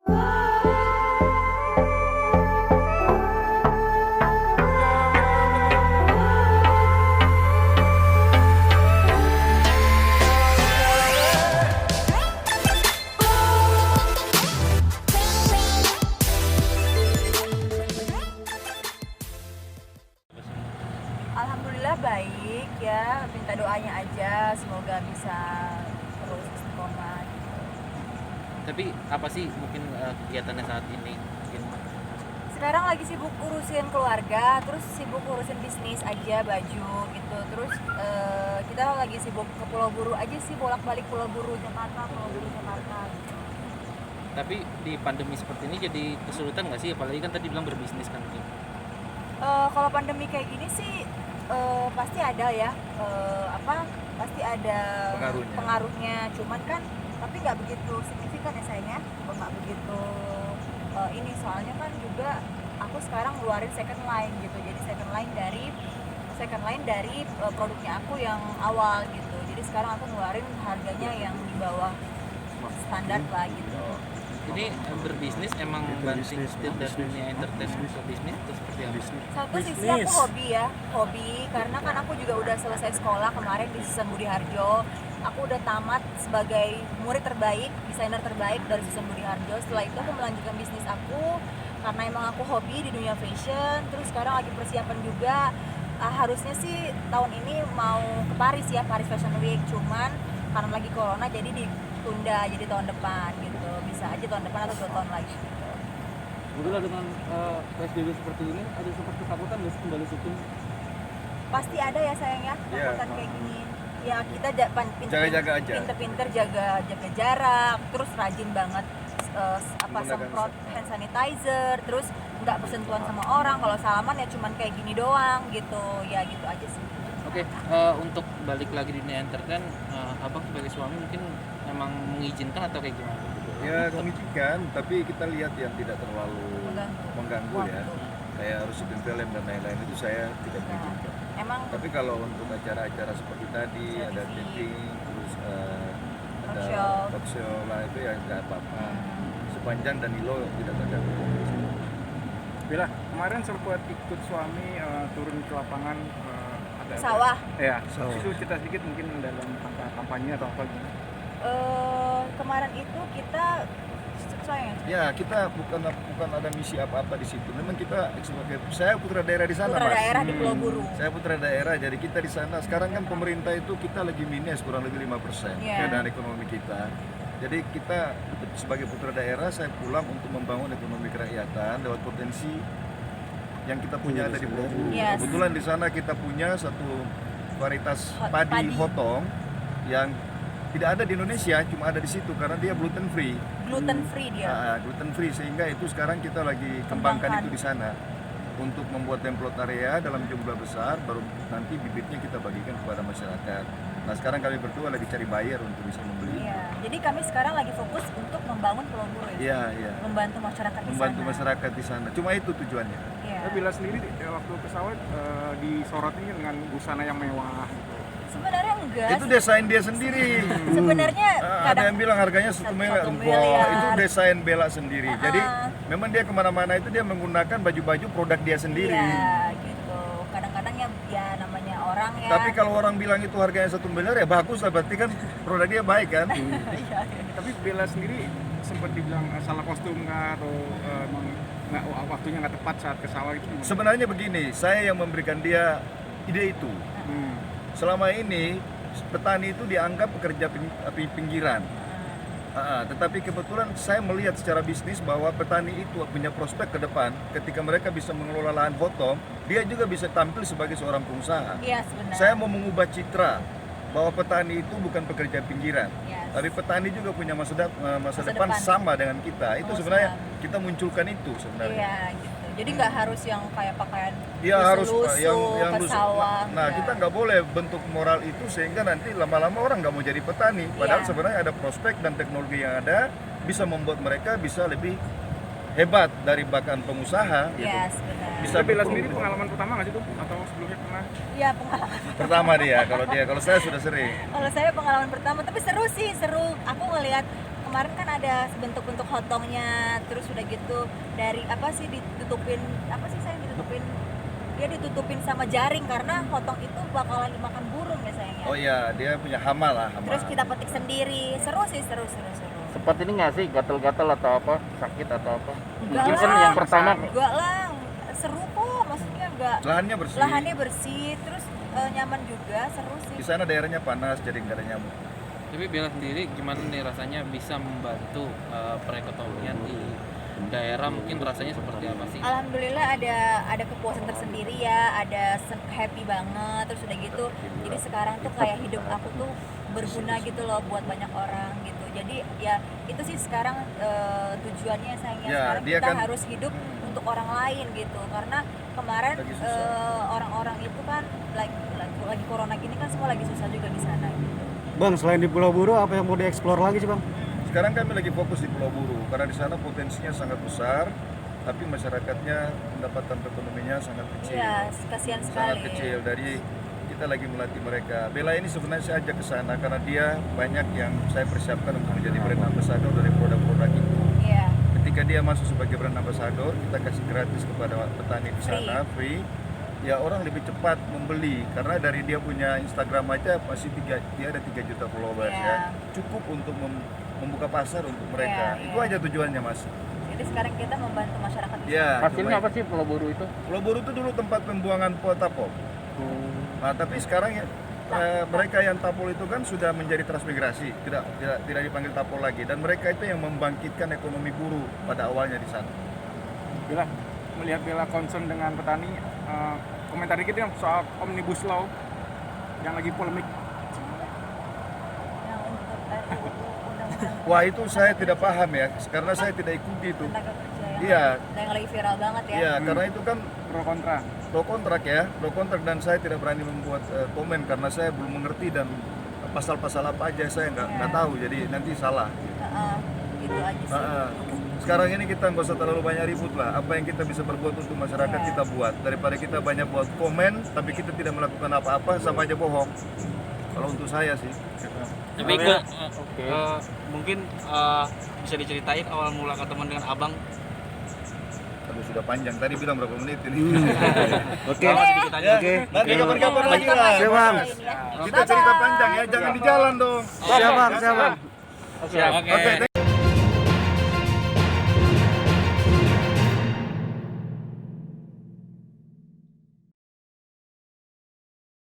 Alhamdulillah baik ya, minta doanya aja semoga bisa terus istiqomah. Tapi apa sih mungkin kegiatannya saat ini? Mungkin Sekarang lagi sibuk urusin keluarga, terus sibuk urusin bisnis aja, baju gitu. Terus kita lagi sibuk ke Pulau Buru aja sih, bolak-balik Pulau Buru Jakarta, Pulau Buru Jakarta gitu. tapi di pandemi seperti ini jadi kesulitan nggak sih? Apalagi kan tadi bilang berbisnis kan mungkin. Kalau pandemi kayak gini sih pasti ada ya, pasti ada pengaruhnya. Cuman kan tapi nggak begitu signifikan ya sayangnya, nggak begitu ini soalnya kan juga aku sekarang ngeluarin second line gitu, jadi second line dari produknya aku yang awal gitu, jadi sekarang aku ngeluarin harganya yang di bawah standar lah gitu. Ini berbisnis emang banting setir dari dunia entertain ke bisnis atau seperti apa? Satu sisi aku hobi karena kan aku juga udah selesai sekolah kemarin di Susan Budi Harjo. Aku udah tamat sebagai murid terbaik, desainer terbaik dari Susan Budi Harjo. Setelah itu aku melanjutkan bisnis aku karena emang aku hobi di dunia fashion. Terus sekarang lagi persiapan juga, harusnya sih tahun ini mau ke Paris ya, Paris Fashion Week. Cuman karena lagi corona jadi ditunda, jadi tahun depan gitu. Bisa aja tahun depan atau 2 tahun lagi gitu. Betul, dengan PSBB seperti ini ada sempat ketakutan nggak sih kembali syuting? Pasti ada ya sayang ya, ketakutan kayak gini. Ya kita Jaga-jaga aja. pinter-pinter jaga jarak, terus rajin banget semprot hand sanitizer, terus nggak bersentuhan sama orang. Kalau salaman ya cuman kayak gini doang gitu, ya gitu aja sih. Oke, untuk balik lagi di dunia entertain, abang sebagai suami mungkin emang mengizinkan atau kayak gimana? Ya mengizinkan, tapi kita lihat yang tidak terlalu mengganggu ya. Kayak harus syuting film dan lain-lain itu saya tidak mengizinkan. Emang Tapi kalau untuk acara-acara seperti tadi ada taping, terus ada talk show lah itu ya nggak apa-apa. Sepanjang Danilo tidak terganggu. Bila kemarin sempat ikut suami turun ke lapangan ada sawah. Ya, itu cerita sedikit mungkin dalam kampanye atau apa gitu. Kemarin itu kita Ya kita bukan ada misi apa-apa di situ. Memang kita sebagai saya putra daerah di sana, putra Mas. daerah di Pulau Buru. Saya putra daerah, jadi kita di sana. Sekarang kan pemerintah itu kita lagi minus kurang lebih 5% keadaan ekonomi kita. Jadi kita sebagai putra daerah, saya pulang untuk membangun ekonomi kerakyatan lewat potensi yang kita punya ada di Pulau Buru. Kebetulan di sana kita punya satu varietas padi hotong yang tidak ada di Indonesia, cuma ada di situ karena dia gluten free dia. Gluten free, sehingga itu sekarang kita lagi kembangkan itu di sana untuk membuat template area dalam jumlah besar, baru nanti bibitnya kita bagikan kepada masyarakat. Nah sekarang kami berdua lagi cari buyer untuk bisa membeli. Jadi kami sekarang lagi fokus untuk membangun Pulau Buru ya. Membantu masyarakat di sana. Membantu masyarakat di sana. Cuma itu tujuannya. Bila sendiri waktu pesawat disorotnya dengan busana yang mewah gitu. Sebenarnya enggak. Itu desain dia sendiri. Sebenarnya ada yang bilang harganya 1 miliar. Itu desain Bella sendiri. Jadi memang dia kemana-mana itu dia menggunakan baju-baju produk dia sendiri. Iya gitu. Kadang-kadang ya namanya orang ya. Tapi kalau orang bilang itu harganya 1 miliar ya bagus lah, berarti kan produk dia baik kan. Tapi Bella sendiri sempat dibilang salah kostum nggak atau nggak waktunya nggak tepat saat ke sawah itu? Sebenarnya begini, saya yang memberikan dia ide itu. Selama ini petani itu dianggap pekerja pinggiran. Tetapi kebetulan saya melihat secara bisnis bahwa petani itu punya prospek ke depan. Ketika mereka bisa mengelola lahan potong, dia juga bisa tampil sebagai seorang pengusaha. Saya mau mengubah citra bahwa petani itu bukan pekerja pinggiran, tapi petani juga punya masa depan sama dengan kita. Itu sebenarnya kita munculkan itu sebenarnya. Jadi nggak harus yang kayak pakaian harus yang ke sawah. Nah kita nggak boleh bentuk moral itu sehingga nanti lama-lama orang nggak mau jadi petani. Padahal sebenarnya ada prospek dan teknologi yang ada bisa membuat mereka bisa lebih hebat dari bahkan pengusaha. Bisa Bella sendiri pengalaman pertama nggak sih tuh? Atau sebelumnya pernah? Iya pengalaman pertama dia. Kalau saya sudah sering. Kalau saya pengalaman pertama, tapi seru. Aku ngelihat kemarin kan ada bentuk-bentuk hotongnya, terus udah gitu dari apa sih ditutupin ditutupin sama jaring karena hotong itu bakalan dimakan burung ya sayangnya. Oh iya, dia punya hama lah, hama. Terus kita petik sendiri, seru sih, seru. Sempat ini nggak sih gatal-gatal atau apa, sakit atau apa? Enggak Mungkin kan lah. yang pertama Enggak lah, seru kok, maksudnya enggak. Lahannya bersih. Terus nyaman juga, seru sih. Di sana daerahnya panas, jadi nggak ada nyamuk. Tapi Bella sendiri gimana nih rasanya bisa membantu perekonomian di daerah, mungkin rasanya seperti apa sih? Alhamdulillah ada kepuasan tersendiri ya, ada happy banget, terus udah gitu. Jadi sekarang tuh kayak hidup aku tuh berguna gitu loh buat banyak orang gitu. Jadi ya itu sih sekarang tujuannya sayangnya Ya, sekarang dia kita kan- harus hidup untuk orang lain gitu. Karena kemarin Lagi susah. orang-orang itu kan lagi corona gini kan semua lagi susah juga di sana gitu. Bang, selain di Pulau Buru apa yang mau dieksplor lagi sih Bang? Sekarang kami lagi fokus di Pulau Buru karena di sana potensinya sangat besar, tapi masyarakatnya pendapatan ekonominya sangat kecil. Iya, kasihan sekali. Sangat kecil. Dari kita lagi melatih mereka. Bella ini sebenarnya saya ajak ke sana karena dia banyak yang saya persiapkan untuk menjadi brand ambassador dari produk-produk itu. Iya. Ketika dia masuk sebagai brand ambassador, kita kasih gratis kepada petani di sana, free. Ya orang lebih cepat membeli karena dari dia punya Instagram aja masih dia ada 3 juta followers Iya. ya. Cukup untuk membuka pasar untuk mereka. Iya, Itu iya. aja tujuannya, Mas. Jadi sekarang kita membantu masyarakat di Ya, Hasilnya apa sih Pulau Buru itu? Pulau Buru itu dulu tempat pembuangan potapok. Nah, tapi sekarang ya mereka yang tapol itu kan sudah menjadi transmigrasi, tidak dipanggil tapol lagi, dan mereka itu yang membangkitkan ekonomi Buru pada awalnya di sana. Bella, melihat Bella concern dengan petani, komentar dikit yang soal Omnibus Law yang lagi polemik. yang untuk undang-undang Wah, itu saya tidak paham ya, karena saya tidak ikuti itu. tenaga kerja Iya. yang lagi viral banget ya. Iya, karena itu kan Pro kontra. pro kontrak dan saya tidak berani membuat komen karena saya belum mengerti dan pasal-pasal apa aja saya nggak tahu, jadi nanti salah. Heeh, gitu aja sih. Sekarang ini kita nggak usah terlalu banyak ribut lah. Apa yang kita bisa berbuat untuk masyarakat kita buat, daripada kita banyak buat komen tapi kita tidak melakukan apa-apa, sama aja bohong. Kalau untuk saya sih. Tapi kok mungkin bisa diceritain awal mula ketemuan dengan abang. Aduh, sudah panjang. Tadi bilang berapa menit ini? Oke. Sedikit aja. Oke. Nanti kapan-kapan lagi lah. Siap, Bang. Kita cerita panjang ya, jangan di jalan dong. Siap Bang, siap Bang. Siap. Oke.